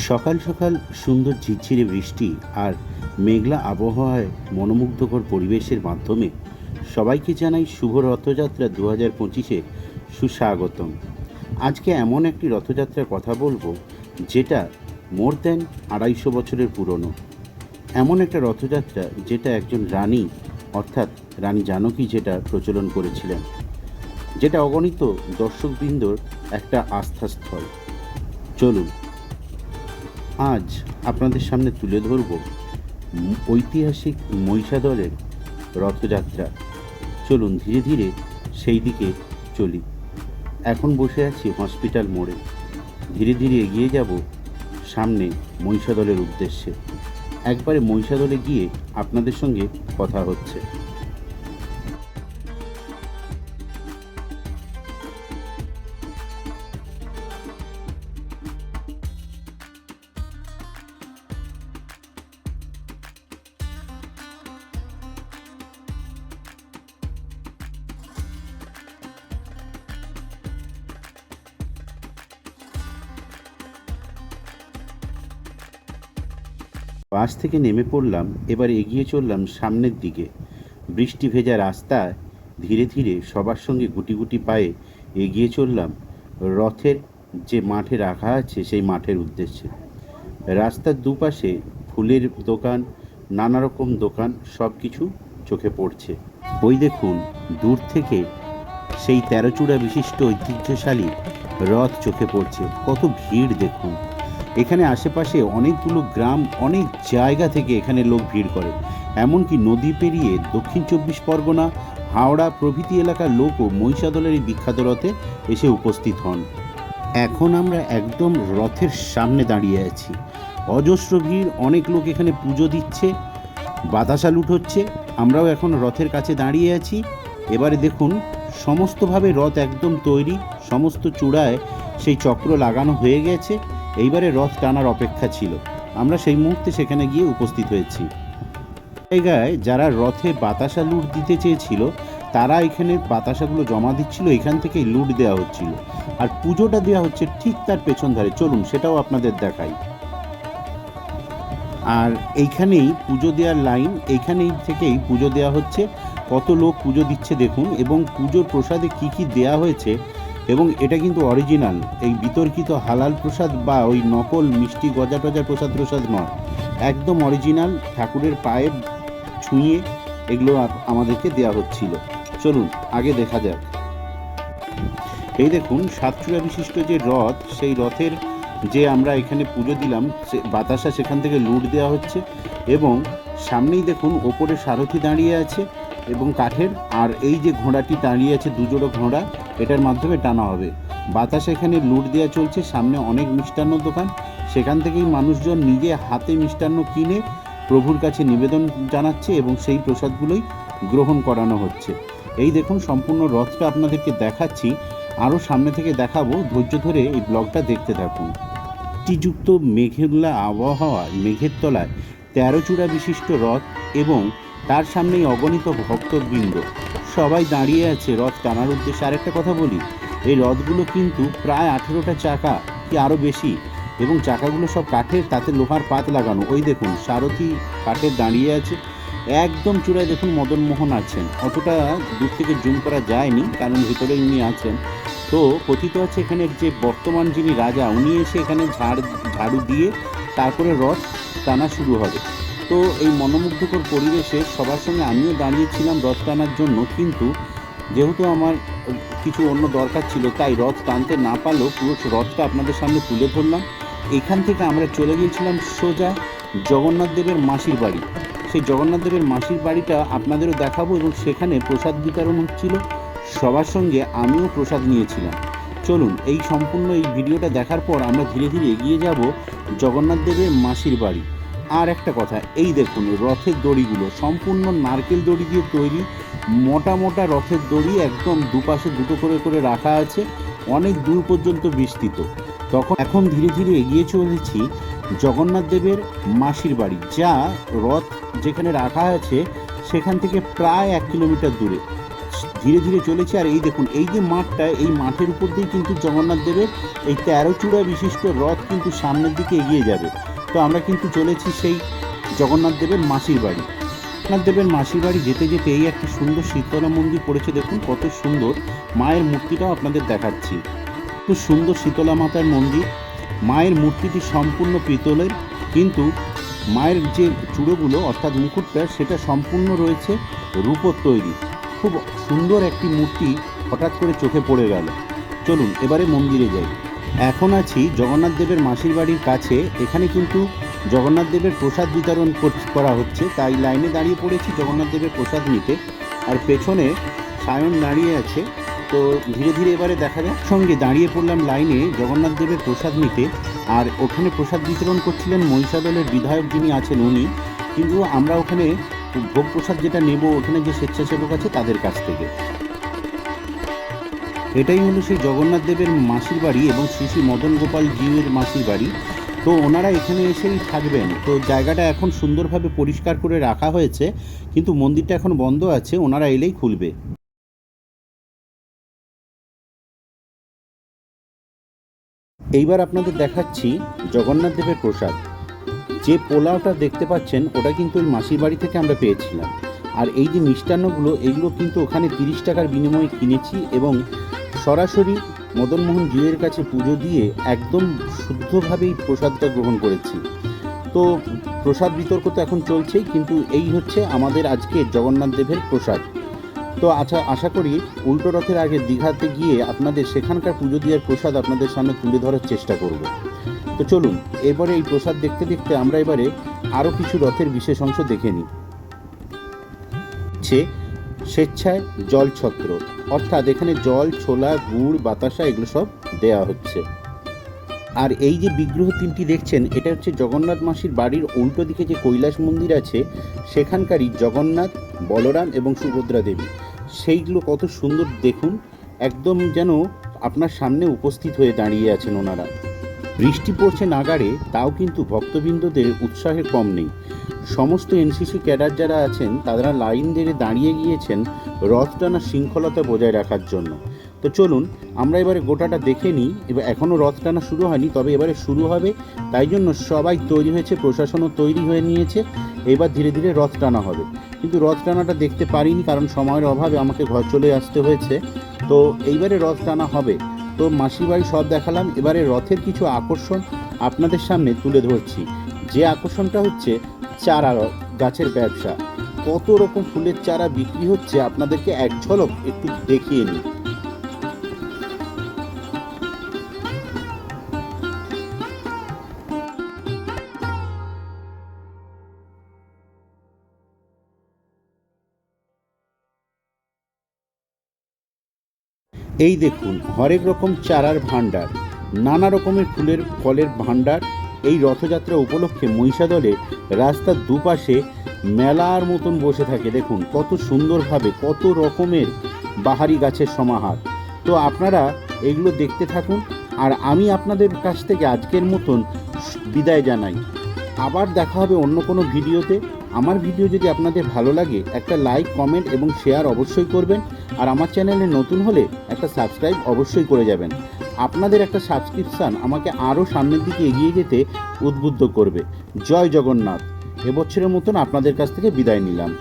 সকাল সকাল সুন্দর ঝিরঝিরে বৃষ্টি আর মেঘলা আবহাওয়ায় মনোমুগ্ধকর পরিবেশের মাধ্যমে সবাইকে জানাই শুভ রথযাত্রা 2025-এ সুস্বাগতম। আজকে এমন একটি রথযাত্রার কথা বলবো যেটা মোর দ্যান 250 বছরের পুরনো। এমন একটা রথযাত্রা যেটা একজন রানী অর্থাৎ রানী জানকী যেটা প্রচলন করেছিলেন, যেটা অগণিত দর্শকবৃন্দর একটা আস্থাস্থল। চলুন আজ আপনাদের সামনে তুলে ধরব ঐতিহাসিক মহিষাদলের রথযাত্রা। চলুন ধীরে ধীরে সেই দিকে চলি। এখন বসে আছি হসপিটাল মোড়ে, ধীরে ধীরে এগিয়ে যাব সামনে মহিষাদলের উদ্দেশ্যে। একবারে মহিষাদলে গিয়ে আপনাদের সঙ্গে কথা হচ্ছে। বাস থেকে নেমে পড়লাম, এবার এগিয়ে চললাম সামনের দিকে। বৃষ্টি ভেজা রাস্তায় ধীরে ধীরে সবার সঙ্গে গুটি গুটি পায়ে এগিয়ে চললাম রথের যে মাঠে রাখা আছে সেই মাঠের উদ্দেশ্যে। রাস্তার দুপাশে ফুলের দোকান, নানা রকম দোকান, সব কিছু চোখে পড়ছে। ওই দেখুন দূর থেকে সেই 13 চূড়া বিশিষ্ট ঐতিহ্যশালী রথ চোখে পড়ছে। কত ভিড় দেখুন! এখানে আশেপাশে অনেকগুলো গ্রাম, অনেক জায়গা থেকে এখানে লোক ভিড় করে। এমনকি নদী পেরিয়ে দক্ষিণ 24 পরগনা, হাওড়া প্রভৃতি এলাকার লোকও মহিষাদলের এই বিখ্যাত রথে এসে উপস্থিত হন। এখন আমরা একদম রথের সামনে দাঁড়িয়ে আছি। অজস্র ভিড়, অনেক লোক এখানে পুজো দিচ্ছে, বাতাসা লুট হচ্ছে। আমরাও এখন রথের কাছে দাঁড়িয়ে আছি। এবারে দেখুন সমস্তভাবে রথ একদম তৈরি, সমস্ত চূড়ায় সেই চক্র লাগানো হয়ে গেছে। এইবারে রথ টানার অপেক্ষা ছিল। আমরা সেই মুহূর্তে সেখানে গিয়ে উপস্থিত হয়েছি। জায়গায় যারা রথে বাতাসা লুট দিতে চেয়েছিল তারা এখানে বাতাসাগুলো জমা দিচ্ছিল, এখান থেকেই লুট দেওয়া হচ্ছিল। আর পুজোটা দেওয়া হচ্ছে ঠিক তার পেছন ধারে। চলুন সেটাও আপনাদের দেখাই। আর এইখানেই পুজো দেওয়ার লাইন, এইখানেই থেকেই পুজো দেওয়া হচ্ছে। কত লোক পুজো দিচ্ছে দেখুন। এবং পুজোর প্রসাদে কি কি দেয়া হয়েছে, এবং এটা কিন্তু অরিজিনাল, এই বিতর্কিত হালাল প্রসাদ বা ওই নকল মিষ্টি গজা টজা প্রসাদ নয়, একদম অরিজিনাল ঠাকুরের পায়ে ছুঁয়ে এগুলো আমাদেরকে দেওয়া হচ্ছিল। চলুন আগে দেখা যাক। এই দেখুন 7 চূড়া বিশিষ্ট যে রথ, সেই রথের যে আমরা এখানে পুজো দিলাম, বাতাসা সেখান থেকে লুট দেওয়া হচ্ছে। এবং সামনেই দেখুন ওপরে সারথি দাঁড়িয়ে আছে এবং কাঠের, আর এই যে ঘোড়াটি দাঁড়িয়ে আছে, দুজোড়ো ঘোড়া, এটার মাধ্যমে টানা হবে। বাতাসা এখানে লুট দেওয়া চলছে। সামনে অনেক মিষ্টান্ন দোকান, সেখান থেকেই মানুষজন নিজে হাতে মিষ্টান্ন কিনে প্রভুর কাছে নিবেদন জানাচ্ছে এবং সেই প্রসাদগুলোই গ্রহণ করানো হচ্ছে। এই দেখুন সম্পূর্ণ রথটা আপনাদেরকে দেখাচ্ছি, আরও সামনে থেকে দেখাবো। ধৈর্য ধরে এই ব্লগটা দেখতে থাকুন। বৃষ্টিযুক্ত মেঘলা আবহাওয়া, মেঘের তলায় 13 চূড়া বিশিষ্ট রথ এবং তার সামনেই অগণিত ভক্তবৃন্দ সবাই দাঁড়িয়ে আছে রথ টানার উদ্দেশ্যে। আরেকটা কথা বলি, এই রথগুলো কিন্তু প্রায় 18টা চাকা কি আরও বেশি, এবং চাকাগুলো সব কাঠের, তাতে লোহার পাত লাগানো। ওই দেখুন সারথি কাঠের দাঁড়িয়ে আছে। একদম চূড়ায় দেখুন মদনমোহন আছেন। অতটা দূর থেকে জুম করা যায়নি কারণ ভিতরে উনি আছেন। তো কথিত আছে এখানে যে বর্তমান যিনি রাজা, উনি এসে এখানে ঝাড়ু দিয়ে তারপরে রথ টানা শুরু হবে। তো এই মনোমুগ্ধকর পরিবেশে সবার সঙ্গে আমিও দাঁড়িয়েছিলাম রথ টানার জন্য, কিন্তু যেহেতু আমার কিছু অন্য দরকার ছিল তাই রথ টানতে না পারলেও পুরো রথটা আপনাদের সামনে তুলে ধরলাম। এখান থেকে আমরা চলে গিয়েছিলাম সোজা জগন্নাথ দেবের মাসির বাড়ি। সেই জগন্নাথ দেবের মাসির বাড়িটা আপনাদেরও দেখাবো, এবং সেখানে প্রসাদ বিতরণ হচ্ছিল। সবার সঙ্গে আমিও প্রসাদ নিয়েছিলাম। চলুন এই সম্পূর্ণ এই ভিডিওটা দেখার পর আমরা ধীরে ধীরে এগিয়ে যাব জগন্নাথ দেবের মাসির বাড়ি। আর একটা কথা, এই দেখুন রথের দড়িগুলো সম্পূর্ণ নারকেল দড়ি দিয়ে তৈরি, মোটা মোটা রথের দড়ি, একদম দুপাশে দুটো করে করে রাখা আছে, অনেক দূর পর্যন্ত বিস্তৃত। এখন ধীরে ধীরে এগিয়ে চলেছি জগন্নাথ দেবের মাসির বাড়ি, যা রথ যেখানে রাখা আছে সেখান থেকে প্রায় 1 কিলোমিটার দূরে। ধীরে ধীরে চলেছি। আর এই দেখুন, এই যে মাঠটা, এই মাঠের উপর দিয়ে কিন্তু জগন্নাথ দেবের এই 13 চূড়া বিশিষ্ট রথ কিন্তু সামনের দিকে এগিয়ে যাবে। তো আমরা কিন্তু চলেছি সেই জগন্নাথ দেবের মাসির বাড়ি। জগন্নাথ দেবের মাসির বাড়ি যেতে যেতে এই একটা সুন্দর শীতলা মন্দির পড়েছে, দেখুন কত সুন্দর। মায়ের মূর্তিটাও আপনাদের দেখাচ্ছি, খুব সুন্দর শীতলা মাতার মন্দির। মায়ের মূর্তিটি সম্পূর্ণ পিতলের, কিন্তু মায়ের যে চূড়োগুলো অর্থাৎ মুকুটটা সেটা সম্পূর্ণ রয়েছে রূপোর তৈরি। খুব সুন্দর একটি মূর্তি হঠাৎ করে চোখে পড়ে গেল। চলুন এবারে মন্দিরে যাই। এখন আছি জগন্নাথ দেবের মাসির বাড়ির কাছে। এখানে কিন্তু জগন্নাথ দেবের প্রসাদ বিতরণ করা হচ্ছে, তাই লাইনে দাঁড়িয়ে পড়েছি জগন্নাথ দেবের প্রসাদ নিতে। আর পেছনে সায়ন দাঁড়িয়ে আছে। তো ধীরে ধীরে এবারে দেখা যাক, সঙ্গে দাঁড়িয়ে পড়লাম লাইনে জগন্নাথ দেবের প্রসাদ নিতে। আর ওখানে প্রসাদ বিতরণ করছিলেন মহিষাদলের বিধায়ক যিনি আছেন উনি, কিন্তু আমরা ওখানে ভোগ প্রসাদ যেটা নেব ওখানে যে স্বেচ্ছাসেবক আছে তাদের কাছ থেকে। এটাই হলো সেই জগন্নাথ দেবের মাসির বাড়ি এবং শ্রী শ্রী মদন গোপাল জিউয়ের মাসির বাড়ি। তো ওনারা এখানে এসেই থাকবেন। তো জায়গাটা এখন সুন্দরভাবে পরিষ্কার করে রাখা হয়েছে, কিন্তু মন্দিরটা এখন বন্ধ আছে, ওনারা এলেই খুলবে। এইবার আপনাদের দেখাচ্ছি জগন্নাথ দেবের প্রসাদ। যে পোলাওটা দেখতে পাচ্ছেন ওটা কিন্তু ওই মাসির বাড়ি থেকে আমরা পেয়েছিলাম। আর এই যে মিষ্টান্নগুলো, এগুলো কিন্তু ওখানে 30 টাকার বিনিময়ে কিনেছি এবং সরাসরি মদনমোহন জিউয়ের কাছে পুজো দিয়ে একদম শুদ্ধভাবেই প্রসাদটা গ্রহণ করেছি। তো প্রসাদ বিতর্ক তো এখন চলছেই, কিন্তু এই হচ্ছে আমাদের আজকে জগন্নাথ দেবের প্রসাদ। তো আচ্ছা, আশা করি উল্টো রথের আগে দীঘাতে গিয়ে আপনাদের সেখানকার পুজো দেওয়ার প্রসাদ আপনাদের সামনে তুলে ধরার চেষ্টা করব। তো চলুন এবারে এই প্রসাদ দেখতে দেখতে আমরা এবারে আরও কিছু রথের বিশেষ অংশ দেখে নিই। স্বেচ্ছায় জল ছত্র, অর্থাৎ এখানে জল, ছোলা, গুড়, বাতাসা এগুলো সব দেয়া হচ্ছে। আর এই যে বিগ্রহ তিনটি দেখছেন, এটা হচ্ছে জগন্নাথ মাসির বাড়ির উল্টো দিকে যে কৈলাস মন্দির আছে সেখানকারই জগন্নাথ, বলরাম এবং সুভদ্রা দেবী। সেইগুলো কত সুন্দর দেখুন, একদম যেন আপনার সামনে উপস্থিত হয়ে দাঁড়িয়ে আছেন ওনারা। বৃষ্টি পড়ছে নাগাড়ে, তাও কিন্তু ভক্তবৃন্দদের উৎসাহের কম নেই। সমস্ত এনসিসি ক্যাডার যারা আছেন তারা লাইন ধরে দাঁড়িয়ে গিয়েছেন রথ টানার শৃঙ্খলতা বজায় রাখার জন্য। তো চলুন আমরা এবারে গোটাটা দেখে নিই। এবার এখনও রথ টানা শুরু হয়নি, তবে এবারে শুরু হবে, তাই জন্য সবাই তৈরি হয়েছে, প্রশাসনও তৈরি হয়ে নিয়েছে। এবার ধীরে ধীরে রথ টানা হবে, কিন্তু রথ টানাটা দেখতে পারিনি কারণ সময়ের অভাবে আমাকে ঘর চলে আসতে হয়েছে। তো এইবারে রথ টানা হবে। তো মাসির বাড়ি সব দেখালাম, এবারে রথের কিছু আকর্ষণ আপনাদের সামনে তুলে ধরছি। যে আকর্ষণটা হচ্ছে চারা গাছের ব্যবসা। কত রকম ফুলের চারা বিক্রি হচ্ছে আপনাদেরকে এক ঝলক একটু দেখিয়ে নিই। এই দেখুন, হরেক রকম চারার ভাণ্ডার, নানা রকমের ফুলের ফলের ভাণ্ডার। এই রথযাত্রা উপলক্ষে মহিষাদলে রাস্তার দুপাশে মেলার মতন বসে থাকে। দেখুন কত সুন্দরভাবে কত রকমের বাহারি গাছের সমাহার। তো আপনারা এগুলো দেখতে থাকুন, আর আমি আপনাদের কাছ থেকে আজকের মতন বিদায় জানাই। আবার দেখা হবে অন্য কোনো ভিডিওতে। আমার ভিডিও যদি আপনাদের ভালো লাগে একটা লাইক, কমেন্ট এবং শেয়ার অবশ্যই করবেন। আর আমার চ্যানেলে নতুন হলে একটা সাবস্ক্রাইব অবশ্যই করে যাবেন। আপনাদের একটা সাবস্ক্রিপশান আমাকে আরও সামনের দিকে এগিয়ে যেতে উদ্বুদ্ধ করবে। জয় জগন্নাথ। এবছরের মতন আপনাদের কাছ থেকে বিদায় নিলাম।